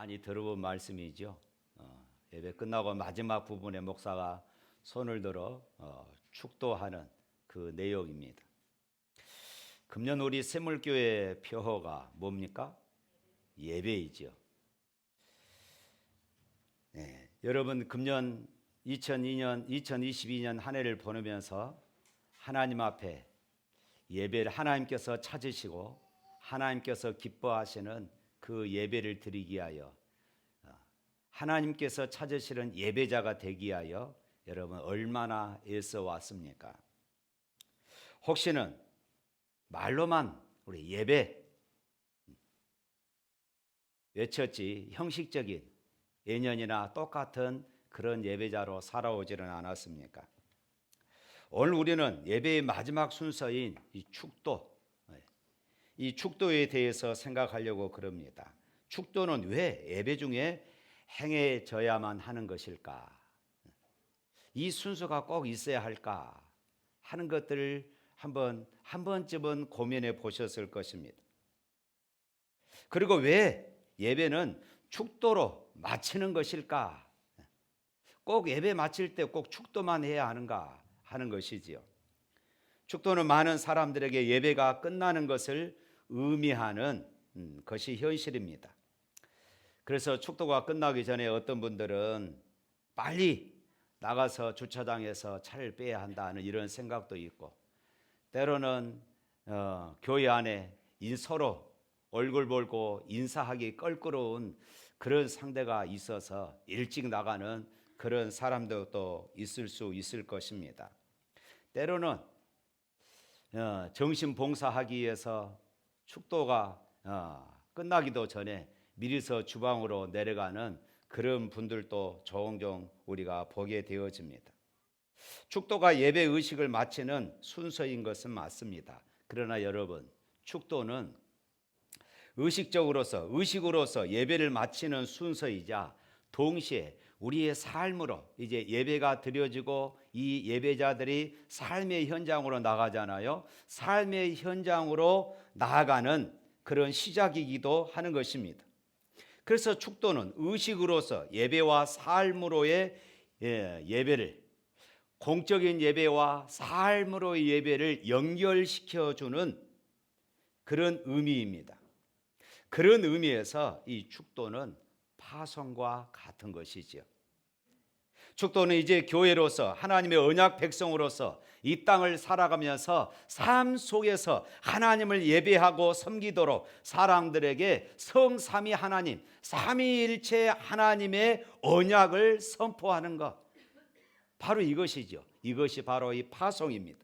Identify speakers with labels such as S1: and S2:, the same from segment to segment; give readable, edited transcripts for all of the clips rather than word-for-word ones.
S1: 많이 들어본 말씀이죠. 예배 끝나고 마지막 부분에 목사가 손을 들어 축도하는 그 내용입니다. 금년 우리 샘물교회 표어가 뭡니까? 예배이죠. 네, 여러분 금년 2022년 한 해를 보내면서 하나님 앞에 예배를 하나님께서 찾으시고 하나님께서 기뻐하시는 그 예배를 드리기 위하여 하나님께서 찾으시는 예배자가 되기 위하여 여러분 얼마나 애써 왔습니까? 혹시는 말로만 우리 예배 외쳤지 형식적인 예년이나 똑같은 그런 예배자로 살아오지는 않았습니까? 오늘 우리는 예배의 마지막 순서인 이 축도에 대해서 생각하려고 그럽니다. 축도는 왜 예배 중에 행해져야만 하는 것일까? 이 순서가 꼭 있어야 할까 하는 것들을 한 번쯤은 고민해 보셨을 것입니다. 그리고 왜 예배는 축도로 마치는 것일까? 꼭 예배 마칠 때 꼭 축도만 해야 하는가 하는 것이지요. 축도는 많은 사람들에게 예배가 끝나는 것을 의미하는 것이 현실입니다. 그래서 축도가 끝나기 전에 어떤 분들은 빨리 나가서 주차장에서 차를 빼야 한다는 이런 생각도 있고, 때로는 교회 안에 서로 얼굴 보고 인사하기 껄끄러운 그런 상대가 있어서 일찍 나가는 그런 사람도 또 있을 수 있을 것입니다. 때로는 정신 봉사하기 위해서 축도가 끝나기도 전에 미리서 주방으로 내려가는 그런 분들도 종종 우리가 보게 되어집니다. 축도가 예배 의식을 마치는 순서인 것은 맞습니다. 그러나 여러분, 축도는 의식으로서 예배를 마치는 순서이자 동시에 우리의 삶으로 이제 예배가 드려지고 이 예배자들이 삶의 현장으로 나가잖아요. 삶의 현장으로 나아가는 그런 시작이기도 하는 것입니다. 그래서 축도는 의식으로서 예배와 삶으로의 예배를, 공적인 예배와 삶으로의 예배를 연결시켜주는 그런 의미입니다. 그런 의미에서 이 축도는 파송과 같은 것이지요. 축도는 이제 교회로서 하나님의 언약 백성으로서 이 땅을 살아가면서 삶 속에서 하나님을 예배하고 섬기도록 사람들에게 성삼위 하나님, 삼위일체 하나님의 언약을 선포하는 것, 바로 이것이죠. 이것이 바로 이 파송입니다.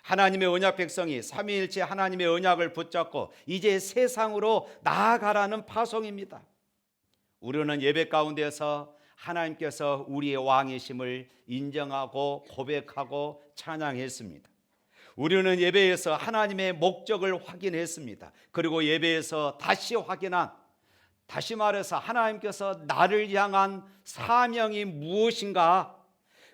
S1: 하나님의 언약 백성이 삼위일체 하나님의 언약을 붙잡고 이제 세상으로 나아가라는 파송입니다. 우리는 예배 가운데서 하나님께서 우리의 왕이심을 인정하고 고백하고 찬양했습니다. 우리는 예배에서 하나님의 목적을 확인했습니다. 그리고 예배에서 다시 말해서 하나님께서 나를 향한 사명이 무엇인가,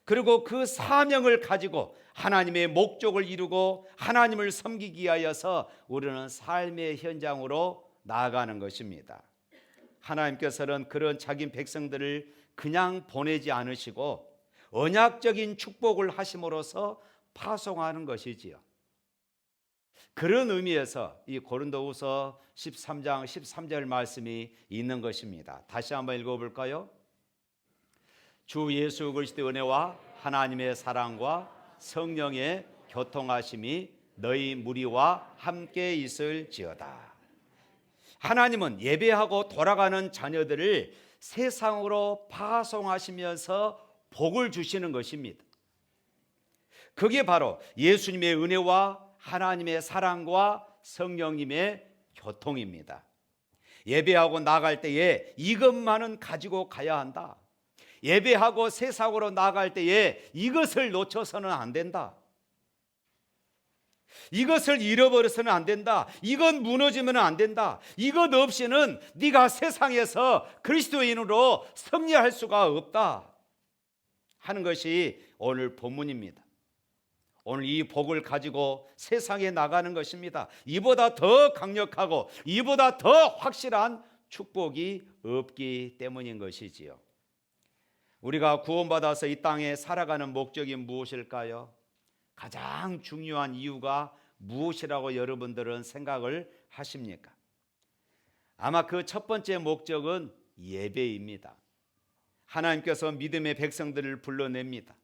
S1: 그리고 그 사명을 가지고 하나님의 목적을 이루고 하나님을 섬기기 위하여서 우리는 삶의 현장으로 나아가는 것입니다. 하나님께서는 그런 자기 백성들을 그냥 보내지 않으시고 언약적인 축복을 하심으로써 파송하는 것이지요. 그런 의미에서 이 고린도후서 13장 13절 말씀이 있는 것입니다. 다시 한번 읽어볼까요? 주 예수 그리스도의 은혜와 하나님의 사랑과 성령의 교통하심이 너희 무리와 함께 있을지어다. 하나님은 예배하고 돌아가는 자녀들을 세상으로 파송하시면서 복을 주시는 것입니다. 그게 바로 예수님의 은혜와 하나님의 사랑과 성령님의 교통입니다. 예배하고 나갈 때에 이것만은 가지고 가야 한다. 예배하고 세상으로 나갈 때에 이것을 놓쳐서는 안 된다. 이것을 잃어버려서는 안 된다. 이건 무너지면 안 된다. 이것 없이는 네가 세상에서 그리스도인으로 승리할 수가 없다 하는 것이 오늘 본문입니다. 오늘 이 복을 가지고 세상에 나가는 것입니다. 이보다 더 강력하고 이보다 더 확실한 축복이 없기 때문인 것이지요. 우리가 구원받아서 이 땅에 살아가는 목적이 무엇일까요? 가장 중요한 이유가 무엇이라고 여러분들은 생각을 하십니까? 아마 그 첫 번째 목적은 예배입니다. 하나님께서 믿음의 백성들을 불러냅니다.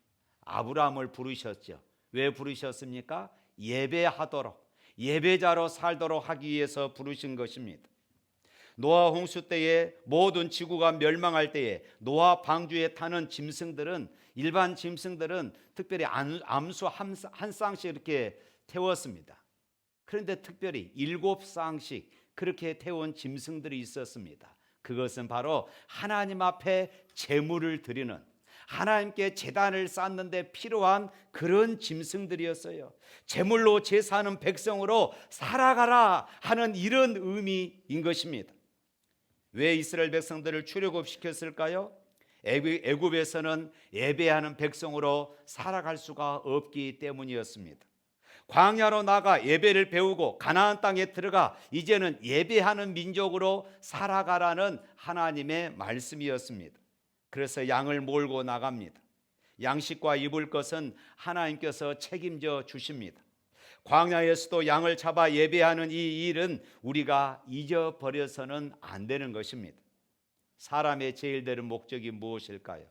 S1: 아브라함을 부르셨죠. 왜 부르셨습니까? 예배하도록, 예배자로 살도록 하기 위해서 부르신 것입니다. 노아 홍수 때에 모든 지구가 멸망할 때에 노아 방주에 타는 짐승들은, 일반 짐승들은 특별히 암수 한 쌍씩 이렇게 태웠습니다. 그런데 특별히 7쌍씩 그렇게 태운 짐승들이 있었습니다. 그것은 바로 하나님 앞에 제물을 드리는, 하나님께 제단을 쌓는데 필요한 그런 짐승들이었어요. 제물로 제사하는 백성으로 살아가라 하는 이런 의미인 것입니다. 왜 이스라엘 백성들을 출애굽시켰을까요? 애굽에서는 예배하는 백성으로 살아갈 수가 없기 때문이었습니다. 광야로 나가 예배를 배우고 가나안 땅에 들어가 이제는 예배하는 민족으로 살아가라는 하나님의 말씀이었습니다. 그래서 양을 몰고 나갑니다. 양식과 입을 것은 하나님께서 책임져 주십니다. 광야에서도 양을 잡아 예배하는 이 일은 우리가 잊어버려서는 안 되는 것입니다. 사람의 제일 되는 목적이 무엇일까요?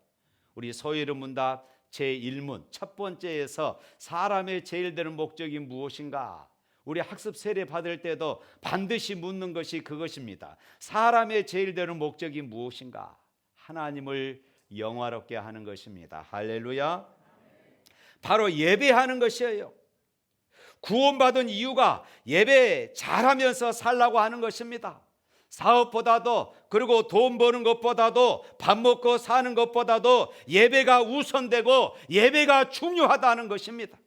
S1: 우리 소위를 문답 제1문 첫 번째에서 사람의 제일 되는 목적이 무엇인가? 우리 학습 세례 받을 때도 반드시 묻는 것이 그것입니다. 사람의 제일 되는 목적이 무엇인가? 하나님을 영화롭게 하는 것입니다. 할렐루야. 바로 예배하는 것이에요. 구원받은 이유가 예배 잘하면서 살라고 하는 것입니다. 사업보다도, 그리고 돈 버는 것보다도, 밥 먹고 사는 것보다도 예배가 우선되고 예배가 중요하다는 것입니다.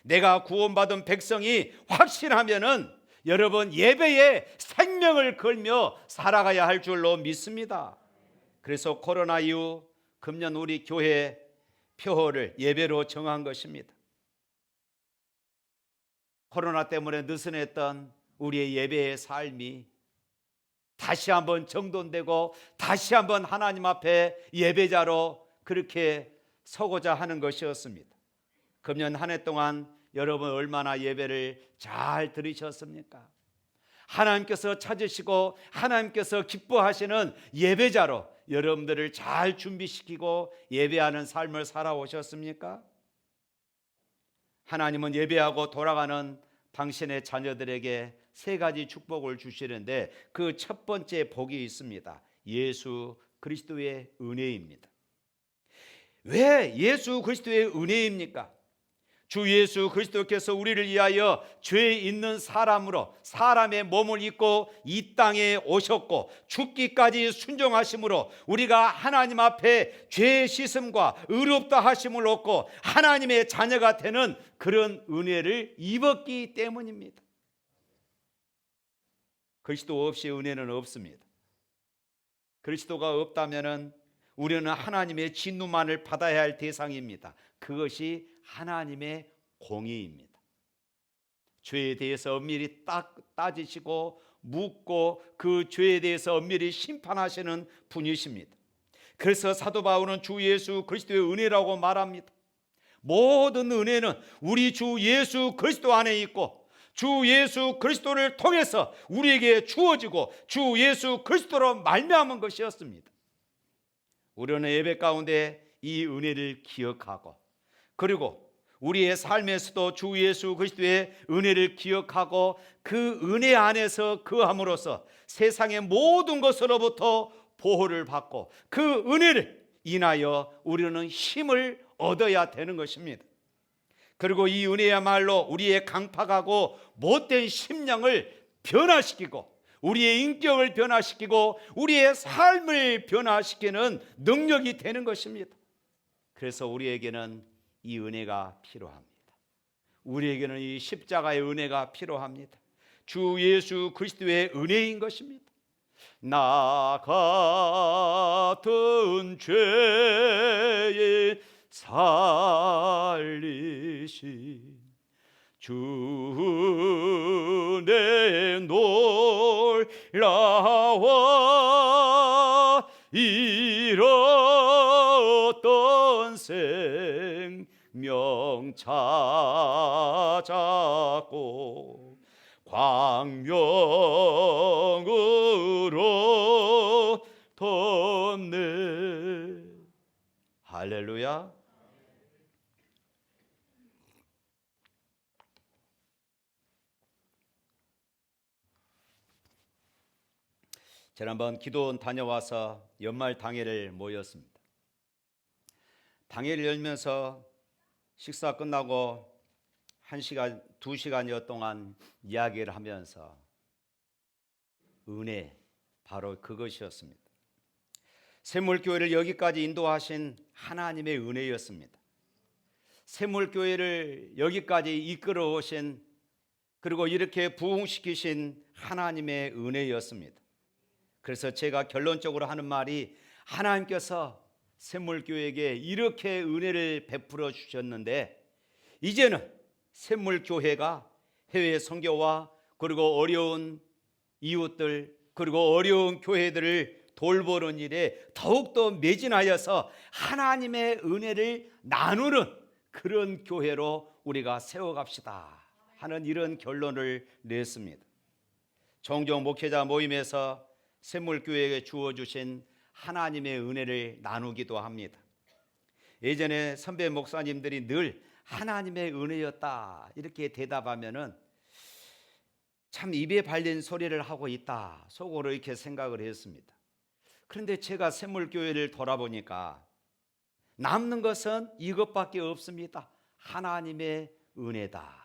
S1: 내가 구원받은 백성이 확신하면은 여러분 예배에 생명을 걸며 살아가야 할 줄로 믿습니다. 그래서 코로나 이후 금년 우리 교회 표어를 예배로 정한 것입니다. 코로나 때문에 느슨했던 우리의 예배의 삶이 다시 한번 정돈되고 다시 한번 하나님 앞에 예배자로 그렇게 서고자 하는 것이었습니다. 금년 한 해 동안 여러분 얼마나 예배를 잘 들으셨습니까? 하나님께서 찾으시고 하나님께서 기뻐하시는 예배자로 여러분들을 잘 준비시키고 예배하는 삶을 살아오셨습니까? 하나님은 예배하고 돌아가는 당신의 자녀들에게 세 가지 축복을 주시는데 그 첫 번째 복이 있습니다. 예수 그리스도의 은혜입니다. 왜 예수 그리스도의 은혜입니까? 주 예수 그리스도께서 우리를 위하여 죄 있는 사람으로 사람의 몸을 입고 이 땅에 오셨고 죽기까지 순종하심으로 우리가 하나님 앞에 죄 씻음과 의롭다 하심을 얻고 하나님의 자녀가 되는 그런 은혜를 입었기 때문입니다. 그리스도 없이 은혜는 없습니다. 그리스도가 없다면 우리는 하나님의 진노만을 받아야 할 대상입니다. 그것이 하나님의 공의입니다. 죄에 대해서 엄밀히 따지시고 묻고 그 죄에 대해서 엄밀히 심판하시는 분이십니다. 그래서 사도 바울은 주 예수 그리스도의 은혜라고 말합니다. 모든 은혜는 우리 주 예수 그리스도 안에 있고 주 예수 그리스도를 통해서 우리에게 주어지고 주 예수 그리스도로 말미암은 것이었습니다. 우리는 예배 가운데 이 은혜를 기억하고 그리고 우리의 삶에서도 주 예수 그리스도의 은혜를 기억하고 그 은혜 안에서 거함으로써 세상의 모든 것으로부터 보호를 받고 그 은혜를 인하여 우리는 힘을 얻어야 되는 것입니다. 그리고 이 은혜야말로 우리의 강팍하고 못된 심령을 변화시키고 우리의 인격을 변화시키고 우리의 삶을 변화시키는 능력이 되는 것입니다. 그래서 우리에게는 이 은혜가 필요합니다. 우리에게는 이 십자가의 은혜가 필요합니다. 주 예수 그리스도의 은혜인 것입니다. 나 같은 죄에 살리신 주 내 놀라워 잃었던 생명 찾았고 광명으로 덮네. 할렐루야. 지난번 기도원 다녀와서 연말 당회를 모였습니다. 당회를 열면서 식사 끝나고 1시간, 2시간여 동안 이야기를 하면서 은혜, 바로 그것이었습니다. 샘물교회를 여기까지 인도하신 하나님의 은혜였습니다. 샘물교회를 여기까지 이끌어 오신, 그리고 이렇게 부흥시키신 하나님의 은혜였습니다. 그래서 제가 결론적으로 하는 말이, 하나님께서 샘물교회에게 이렇게 은혜를 베풀어 주셨는데 이제는 샘물교회가 해외 선교와 그리고 어려운 이웃들 그리고 어려운 교회들을 돌보는 일에 더욱더 매진하여서 하나님의 은혜를 나누는 그런 교회로 우리가 세워갑시다 하는 이런 결론을 냈습니다. 종종 목회자 모임에서 샘물교회에 주어주신 하나님의 은혜를 나누기도 합니다. 예전에 선배 목사님들이 늘 하나님의 은혜였다 이렇게 대답하면은 참 입에 발린 소리를 하고 있다 속으로 이렇게 생각을 했습니다. 그런데 제가 샘물교회를 돌아보니까 남는 것은 이것밖에 없습니다. 하나님의 은혜다.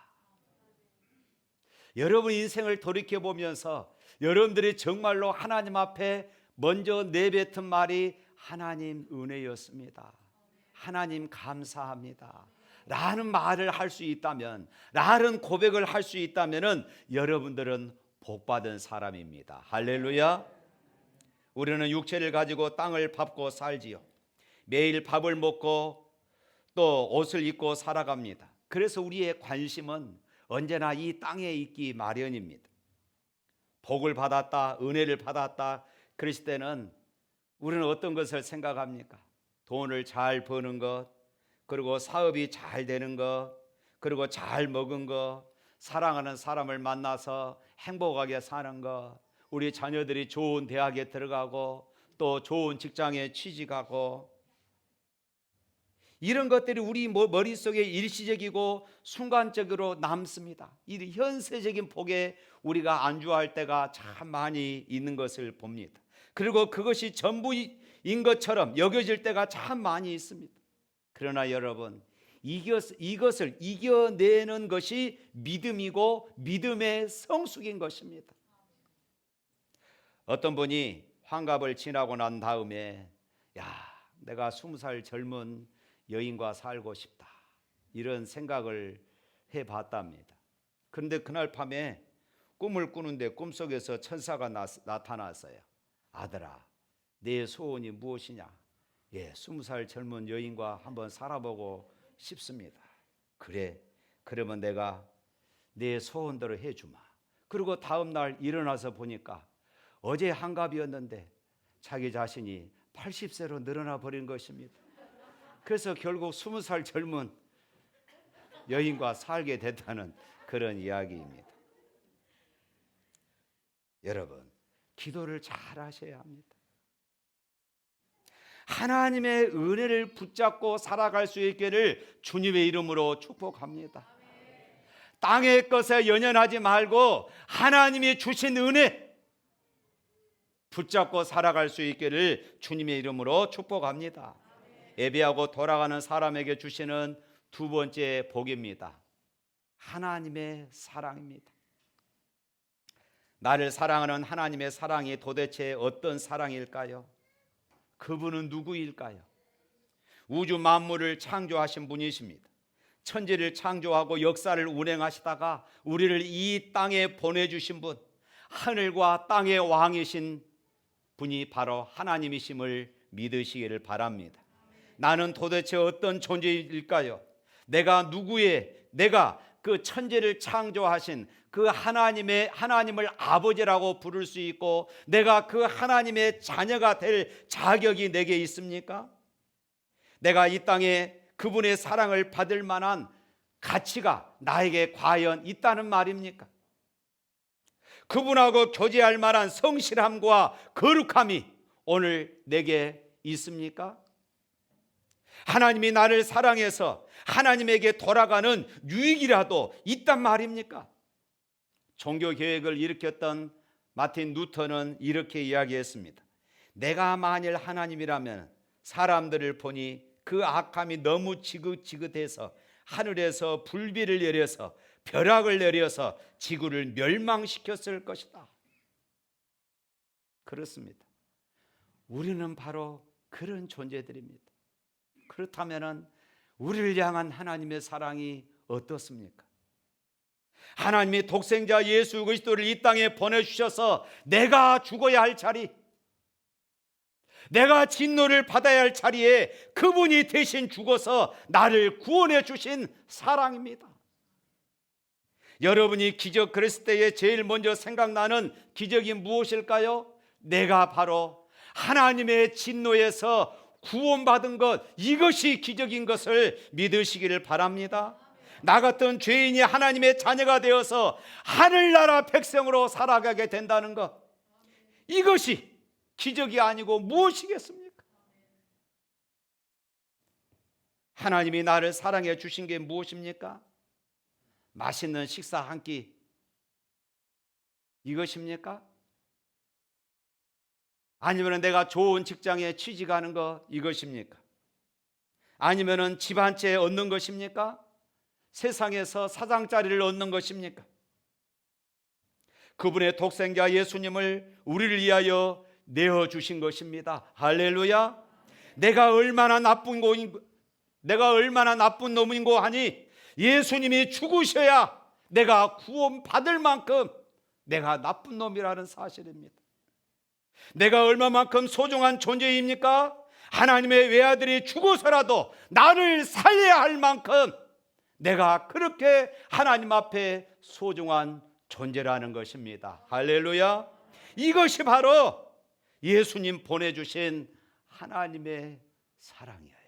S1: 여러분 인생을 돌이켜보면서 여러분들이 정말로 하나님 앞에 먼저 내뱉은 말이 하나님 은혜였습니다. 하나님 감사합니다 라는 말을 할 수 있다면, 라는 고백을 할 수 있다면 여러분들은 복받은 사람입니다. 할렐루야. 우리는 육체를 가지고 땅을 밟고 살지요. 매일 밥을 먹고 또 옷을 입고 살아갑니다. 그래서 우리의 관심은 언제나 이 땅에 있기 마련입니다. 복을 받았다, 은혜를 받았다 그랬을 때는 우리는 어떤 것을 생각합니까? 돈을 잘 버는 것, 그리고 사업이 잘 되는 것, 그리고 잘 먹은 것, 사랑하는 사람을 만나서 행복하게 사는 것, 우리 자녀들이 좋은 대학에 들어가고 또 좋은 직장에 취직하고, 이런 것들이 우리 머릿속에 일시적이고 순간적으로 남습니다. 이 현세적인 복에 우리가 안주할 때가 참 많이 있는 것을 봅니다. 그리고 그것이 전부인 것처럼 여겨질 때가 참 많이 있습니다. 그러나 여러분, 이것을 이겨내는 것이 믿음이고 믿음의 성숙인 것입니다. 어떤 분이 환갑을 지나고 난 다음에 내가 20살 젊은 여인과 살고 싶다 이런 생각을 해봤답니다. 그런데 그날 밤에 꿈을 꾸는데 꿈속에서 천사가 나타났어요. 아들아, 내 소원이 무엇이냐? 20살 젊은 여인과 한번 살아보고 싶습니다. 그래, 그러면 내가 내 소원대로 해주마. 그리고 다음 날 일어나서 보니까 어제 한갑이었는데 자기 자신이 80세로 늘어나 버린 것입니다. 그래서 결국 20살 젊은 여인과 살게 됐다는 그런 이야기입니다. 여러분, 기도를 잘 하셔야 합니다. 하나님의 은혜를 붙잡고 살아갈 수 있기를 주님의 이름으로 축복합니다. 땅의 것에 연연하지 말고 하나님이 주신 은혜 붙잡고 살아갈 수 있기를 주님의 이름으로 축복합니다. 예배하고 돌아가는 사람에게 주시는 두 번째 복입니다. 하나님의 사랑입니다. 나를 사랑하는 하나님의 사랑이 도대체 어떤 사랑일까요? 그분은 누구일까요? 우주 만물을 창조하신 분이십니다. 천지를 창조하고 역사를 운행하시다가 우리를 이 땅에 보내주신 분, 하늘과 땅의 왕이신 분이 바로 하나님이심을 믿으시기를 바랍니다. 나는 도대체 어떤 존재일까요? 내가 그 천지를 창조하신 그 하나님을 아버지라고 부를 수 있고 내가 그 하나님의 자녀가 될 자격이 내게 있습니까? 내가 이 땅에 그분의 사랑을 받을 만한 가치가 나에게 과연 있다는 말입니까? 그분하고 교제할 만한 성실함과 거룩함이 오늘 내게 있습니까? 하나님이 나를 사랑해서 하나님에게 돌아가는 유익이라도 있단 말입니까? 종교 계획을 일으켰던 마틴 루터는 이렇게 이야기했습니다. 내가 만일 하나님이라면 사람들을 보니 그 악함이 너무 지긋지긋해서 하늘에서 불비를 내려서 벼락을 내려서 지구를 멸망시켰을 것이다. 그렇습니다. 우리는 바로 그런 존재들입니다. 그렇다면 우리를 향한 하나님의 사랑이 어떻습니까? 하나님이 독생자 예수 그리스도를 이 땅에 보내주셔서 내가 죽어야 할 자리, 내가 진노를 받아야 할 자리에 그분이 대신 죽어서 나를 구원해 주신 사랑입니다. 여러분이 기적 그랬을 때에 제일 먼저 생각나는 기적이 무엇일까요? 내가 바로 하나님의 진노에서 구원받은 것, 이것이 기적인 것을 믿으시기를 바랍니다. 나 같은 죄인이 하나님의 자녀가 되어서 하늘나라 백성으로 살아가게 된다는 것, 이것이 기적이 아니고 무엇이겠습니까? 하나님이 나를 사랑해 주신 게 무엇입니까? 맛있는 식사 한 끼, 이것입니까? 아니면 내가 좋은 직장에 취직하는 것, 이것입니까? 아니면 집 한 채 얻는 것입니까? 세상에서 사장자리를 얻는 것입니까? 그분의 독생자 예수님을 우리를 위하여 내어주신 것입니다. 할렐루야. 내가 얼마나 나쁜 놈인고 하니 예수님이 죽으셔야 내가 구원받을 만큼 내가 나쁜 놈이라는 사실입니다. 내가 얼마만큼 소중한 존재입니까? 하나님의 외아들이 죽어서라도 나를 살려야 할 만큼 내가 그렇게 하나님 앞에 소중한 존재라는 것입니다. 할렐루야. 이것이 바로 예수님 보내주신 하나님의 사랑이에요.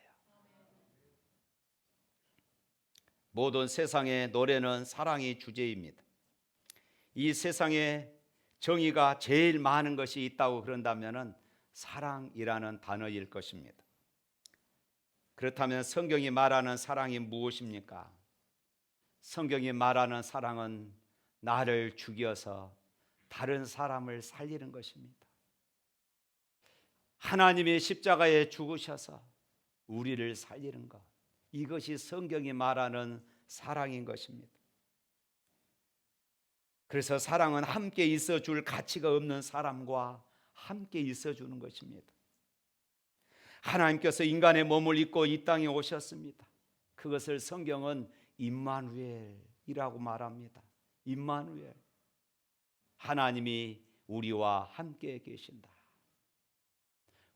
S1: 모든 세상의 노래는 사랑이 주제입니다. 이 세상에 정의가 제일 많은 것이 있다고 그런다면 사랑이라는 단어일 것입니다. 그렇다면 성경이 말하는 사랑이 무엇입니까? 성경이 말하는 사랑은 나를 죽여서 다른 사람을 살리는 것입니다. 하나님이 십자가에 죽으셔서 우리를 살리는 것, 이것이 성경이 말하는 사랑인 것입니다. 그래서 사랑은 함께 있어줄 가치가 없는 사람과 함께 있어주는 것입니다. 하나님께서 인간의 몸을 입고 이 땅에 오셨습니다. 그것을 성경은 임마누엘이라고 말합니다. 임마누엘, 하나님이 우리와 함께 계신다.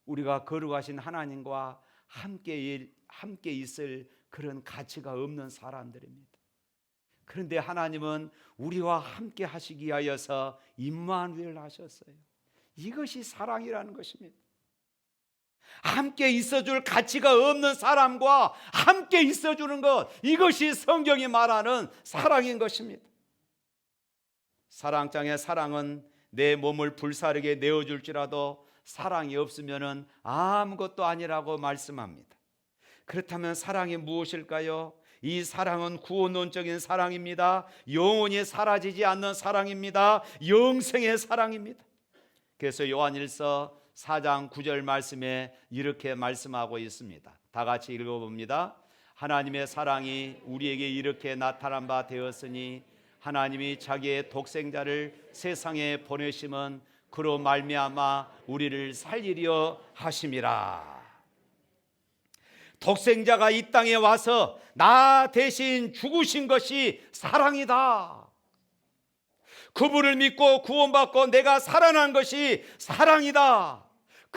S1: 우리가 거룩하신 하나님과 함께 있을 그런 가치가 없는 사람들입니다. 그런데 하나님은 우리와 함께 하시기 위하여서 임마누엘 하셨어요. 이것이 사랑이라는 것입니다. 함께 있어줄 가치가 없는 사람과 함께 있어주는 것, 이것이 성경이 말하는 사랑인 것입니다. 사랑장의 사랑은 내 몸을 불사르게 내어줄지라도 사랑이 없으면 아무것도 아니라고 말씀합니다. 그렇다면 사랑이 무엇일까요? 이 사랑은 구원론적인 사랑입니다. 영원히 사라지지 않는 사랑입니다. 영생의 사랑입니다. 그래서 요한일서 4장 9절 말씀에 이렇게 말씀하고 있습니다. 다 같이 읽어봅니다. 하나님의 사랑이 우리에게 이렇게 나타난 바 되었으니 하나님이 자기의 독생자를 세상에 보내심은 그로 말미암아 우리를 살리려 하심이라. 독생자가 이 땅에 와서 나 대신 죽으신 것이 사랑이다. 그분을 믿고 구원받고 내가 살아난 것이 사랑이다.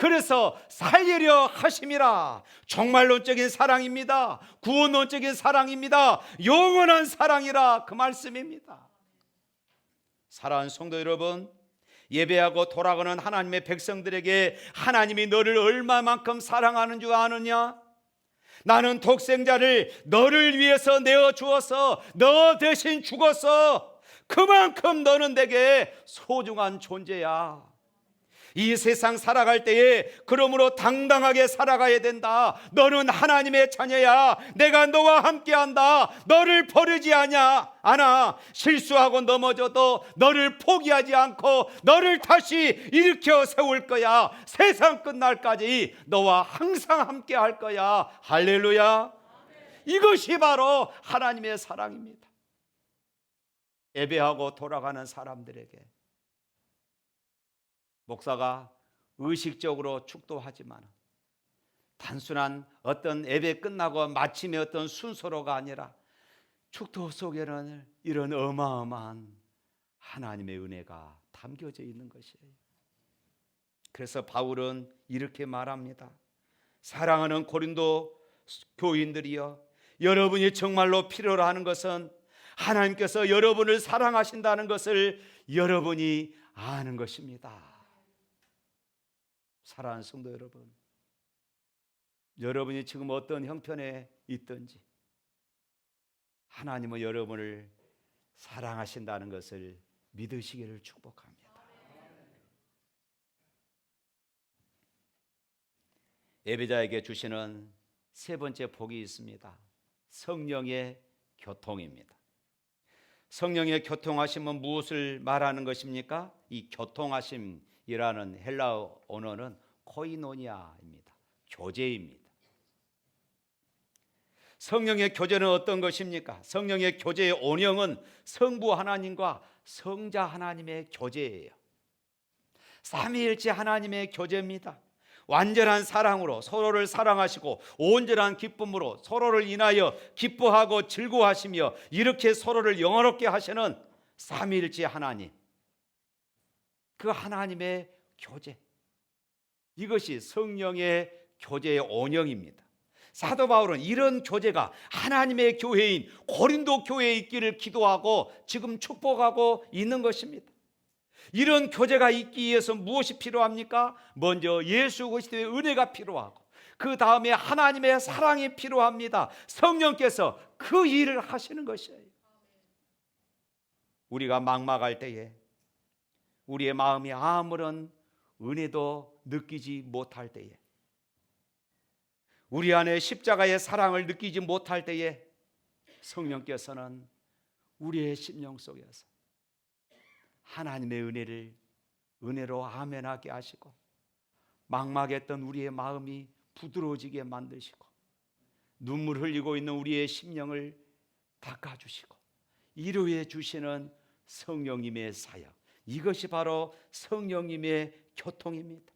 S1: 그래서 살리려 하심이라. 종말론적인 사랑입니다. 구원론적인 사랑입니다. 영원한 사랑이라 그 말씀입니다. 사랑하는 성도 여러분, 예배하고 돌아가는 하나님의 백성들에게 하나님이 너를 얼마만큼 사랑하는 줄 아느냐? 나는 독생자를 너를 위해서 내어주어서 너 대신 죽었어. 그만큼 너는 내게 소중한 존재야. 이 세상 살아갈 때에 그러므로 당당하게 살아가야 된다. 너는 하나님의 자녀야. 내가 너와 함께한다. 너를 버리지 않아. 실수하고 넘어져도 너를 포기하지 않고 너를 다시 일으켜 세울 거야. 세상 끝날까지 너와 항상 함께할 거야. 할렐루야. 이것이 바로 하나님의 사랑입니다. 예배하고 돌아가는 사람들에게 목사가 의식적으로 축도하지만 단순한 어떤 예배 끝나고 마침의 어떤 순서로가 아니라 축도 속에는 이런 어마어마한 하나님의 은혜가 담겨져 있는 것이에요. 그래서 바울은 이렇게 말합니다. 사랑하는 고린도 교인들이여, 여러분이 정말로 필요로 하는 것은 하나님께서 여러분을 사랑하신다는 것을 여러분이 아는 것입니다. 사랑하는 성도 여러분, 여러분이 지금 어떤 형편에 있든지 하나님은 여러분을 사랑하신다는 것을 믿으시기를 축복합니다. 예배자에게 주시는 세 번째 복이 있습니다. 성령의 교통입니다. 성령의 교통하심은 무엇을 말하는 것입니까? 이 교통하심이라는 헬라어 언어는 코이노니아입니다. 교제입니다. 성령의 교제는 어떤 것입니까? 성령의 교제의 온영은 성부 하나님과 성자 하나님의 교제예요. 삼위일체 하나님의 교제입니다. 완전한 사랑으로 서로를 사랑하시고 온전한 기쁨으로 서로를 인하여 기뻐하고 즐거워하시며 이렇게 서로를 영화롭게 하시는 삼위일체 하나님, 그 하나님의 교제, 이것이 성령의 교제의 온영입니다. 사도 바울은 이런 교제가 하나님의 교회인 고린도 교회에 있기를 기도하고 지금 축복하고 있는 것입니다. 이런 교제가 있기 위해서 무엇이 필요합니까? 먼저 예수 그리스도의 은혜가 필요하고 그 다음에 하나님의 사랑이 필요합니다. 성령께서 그 일을 하시는 것이에요. 우리가 막막할 때에 우리의 마음이 아무런 은혜도 느끼지 못할 때에 우리 안에 십자가의 사랑을 느끼지 못할 때에 성령께서는 우리의 심령 속에서 하나님의 은혜로 아멘하게 하시고 막막했던 우리의 마음이 부드러워지게 만드시고 눈물 흘리고 있는 우리의 심령을 닦아주시고 위로해 주시는 성령님의 사역, 이것이 바로 성령님의 교통입니다.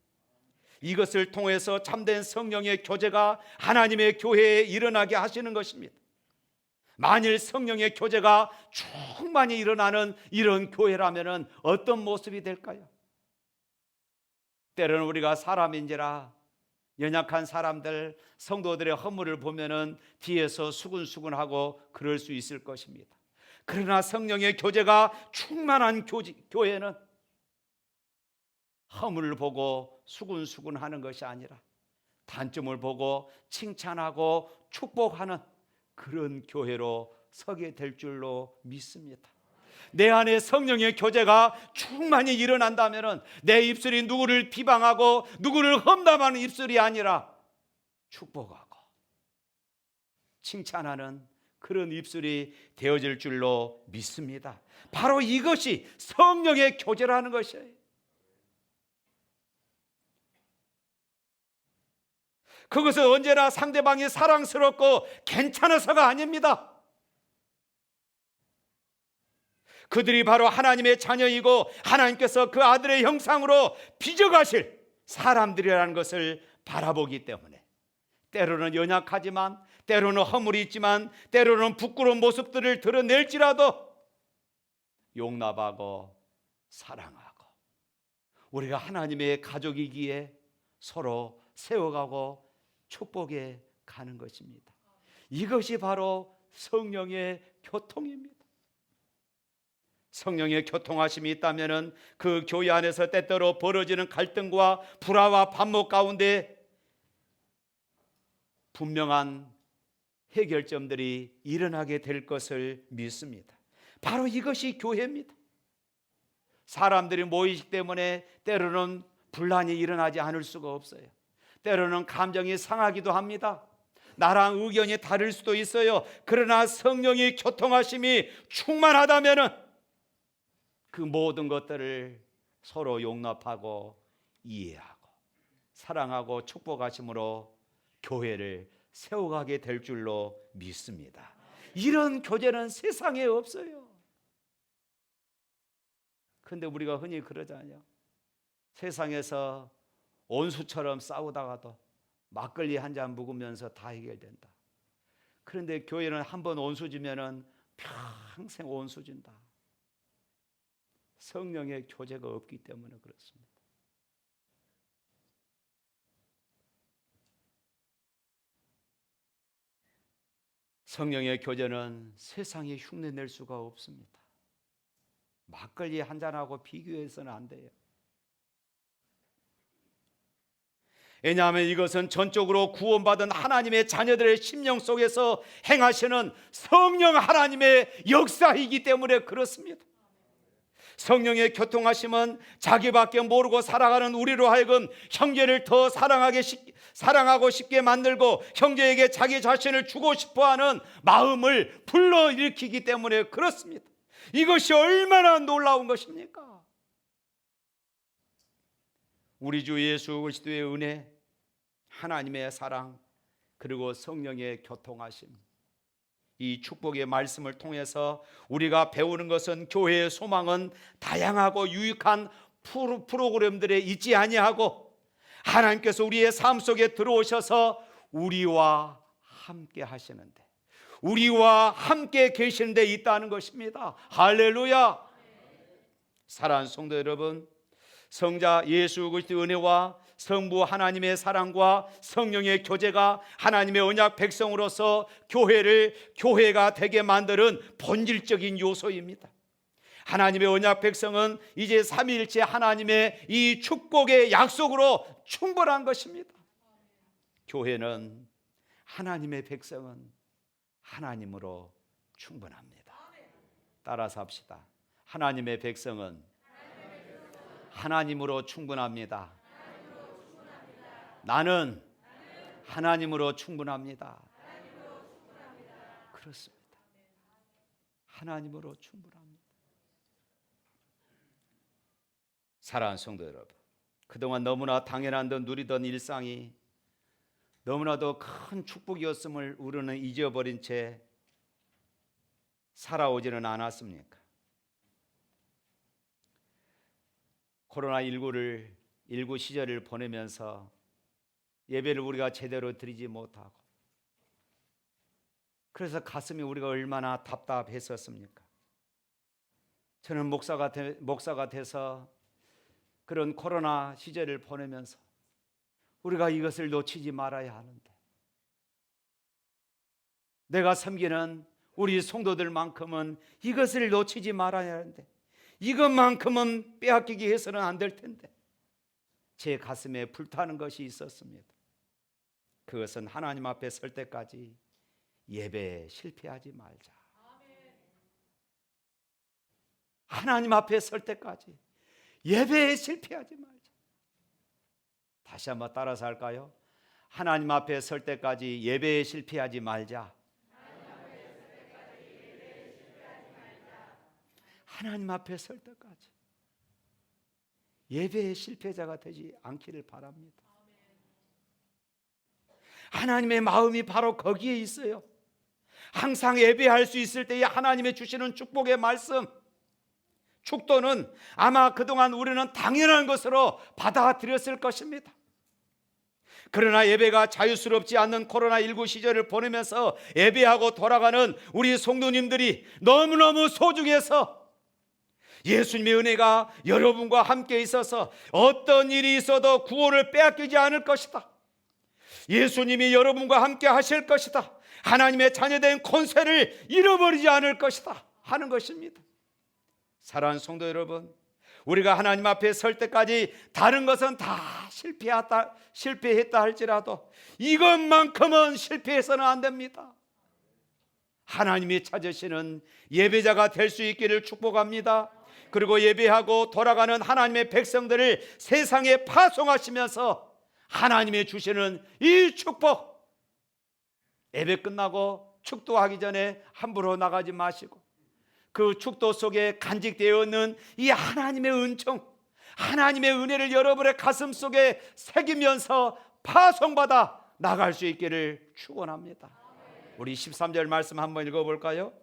S1: 이것을 통해서 참된 성령의 교제가 하나님의 교회에 일어나게 하시는 것입니다. 만일 성령의 교제가 충만히 일어나는 이런 교회라면 어떤 모습이 될까요? 때로는 우리가 사람인지라 연약한 사람들, 성도들의 허물을 보면은 뒤에서 수근수근하고 그럴 수 있을 것입니다. 그러나 성령의 교제가 충만한 교회는 허물을 보고 수근수근하는 것이 아니라 단점을 보고 칭찬하고 축복하는 그런 교회로 서게 될 줄로 믿습니다. 내 안에 성령의 교제가 충만히 일어난다면 내 입술이 누구를 비방하고 누구를 험담하는 입술이 아니라 축복하고 칭찬하는 그런 입술이 되어질 줄로 믿습니다. 바로 이것이 성령의 교제라는 것이에요. 그것은 언제나 상대방이 사랑스럽고 괜찮아서가 아닙니다. 그들이 바로 하나님의 자녀이고 하나님께서 그 아들의 형상으로 빚어가실 사람들이라는 것을 바라보기 때문에 때로는 연약하지만 때로는 허물이 있지만 때로는 부끄러운 모습들을 드러낼지라도 용납하고 사랑하고 우리가 하나님의 가족이기에 서로 세워가고 축복해 가는 것입니다. 이것이 바로 성령의 교통입니다. 성령의 교통하심이 있다면 그 교회 안에서 때때로 벌어지는 갈등과 불화와 반목 가운데 분명한 해결점들이 일어나게 될 것을 믿습니다. 바로 이것이 교회입니다. 사람들이 모이기 때문에 때로는 분란이 일어나지 않을 수가 없어요. 때로는 감정이 상하기도 합니다. 나랑 의견이 다를 수도 있어요. 그러나 성령의 교통하심이 충만하다면 그 모든 것들을 서로 용납하고 이해하고 사랑하고 축복하심으로 교회를 세워가게 될 줄로 믿습니다. 이런 교제는 세상에 없어요. 근데 우리가 흔히 그러잖아요. 세상에서 원수처럼 싸우다가도 막걸리 한 잔 묵으면서 다 해결된다. 그런데 교회는 한번 원수 지면은 평생 원수 진다. 성령의 교제가 없기 때문에 그렇습니다. 성령의 교제는 세상에 흉내낼 수가 없습니다. 막걸리 한 잔하고 비교해서는 안 돼요. 왜냐하면 이것은 전적으로 구원받은 하나님의 자녀들의 심령 속에서 행하시는 성령 하나님의 역사이기 때문에 그렇습니다. 성령의 교통하심은 자기밖에 모르고 살아가는 우리로 하여금 형제를 더 사랑하고 싶게 만들고 형제에게 자기 자신을 주고 싶어하는 마음을 불러일으키기 때문에 그렇습니다. 이것이 얼마나 놀라운 것입니까? 우리 주 예수 그리스도의 은혜, 하나님의 사랑, 그리고 성령의 교통하심, 이 축복의 말씀을 통해서 우리가 배우는 것은 교회의 소망은 다양하고 유익한 프로그램들에 있지 아니하고 하나님께서 우리의 삶 속에 들어오셔서 우리와 함께 하시는데, 우리와 함께 계시는 데 있다는 것입니다. 할렐루야. 사랑하는 성도 여러분, 성자 예수 그리스도의 은혜와 성부 하나님의 사랑과 성령의 교제가 하나님의 언약 백성으로서 교회가 되게 만드는 본질적인 요소입니다. 하나님의 언약 백성은 이제 삼위일체 하나님의 이 축복의 약속으로 충분한 것입니다. 교회는 하나님의 백성은 하나님으로 충분합니다. 따라서 합시다. 하나님의 백성은 하나님으로 충분합니다. 나는 하나님으로 충분합니다. 그렇습니다. 하나님으로 충분합니다. 사랑하는 성도 여러분, 그동안 너무나 당연한 듯 누리던 일상이 너무나도 큰 축복이었음을 우리는 잊어버린 채 살아오지는 않았습니까? 코로나19 시절을 보내면서 예배를 우리가 제대로 드리지 못하고, 그래서 가슴이 우리가 얼마나 답답했었습니까? 저는 목사가 돼서 그런 코로나 시절을 보내면서 우리가 이것을 놓치지 말아야 하는데, 내가 섬기는 우리 성도들만큼은 이것을 놓치지 말아야 하는데, 이것만큼은 빼앗기게 해서는 안 될 텐데, 제 가슴에 불타는 것이 있었습니다. 그것은 하나님 앞에 설 때까지 예배에 실패하지 말자. 하나님 앞에 설 때까지 예배에 실패하지 말자. 다시 한번 따라서 할까요? 하나님 앞에 설 때까지 예배에 실패하지 말자. 하나님 앞에 설 때까지 예배의 실패자가 되지 않기를 바랍니다. 하나님의 마음이 바로 거기에 있어요. 항상 예배할 수 있을 때에 하나님의 주시는 축복의 말씀, 축도는 아마 그동안 우리는 당연한 것으로 받아들였을 것입니다. 그러나 예배가 자유스럽지 않는 코로나19 시절을 보내면서 예배하고 돌아가는 우리 성도님들이 너무너무 소중해서 예수님의 은혜가 여러분과 함께 있어서 어떤 일이 있어도 구원을 빼앗기지 않을 것이다. 예수님이 여러분과 함께 하실 것이다. 하나님의 자녀된 권세를 잃어버리지 않을 것이다 하는 것입니다. 사랑하는 성도 여러분, 우리가 하나님 앞에 설 때까지 다른 것은 다 실패했다 할지라도 이것만큼은 실패해서는 안 됩니다. 하나님이 찾으시는 예배자가 될 수 있기를 축복합니다. 그리고 예배하고 돌아가는 하나님의 백성들을 세상에 파송하시면서 하나님이 주시는 이 축복, 예배 끝나고 축도하기 전에 함부로 나가지 마시고 그 축도 속에 간직되어 있는 이 하나님의 은총, 하나님의 은혜를 여러분의 가슴 속에 새기면서 파송받아 나갈 수 있기를 축원합니다. 우리 13절 말씀 한번 읽어볼까요?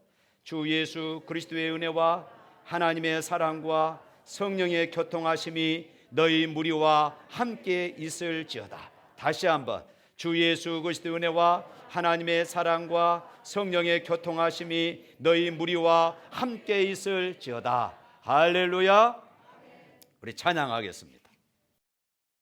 S1: 주 예수 그리스도의 은혜와 하나님의 사랑과 성령의 교통하심이 너희 무리와 함께 있을지어다. 다시 한번, 주 예수 그리스도의 은혜와 하나님의 사랑과 성령의 교통하심이 너희 무리와 함께 있을지어다. 할렐루야. 우리 찬양하겠습니다.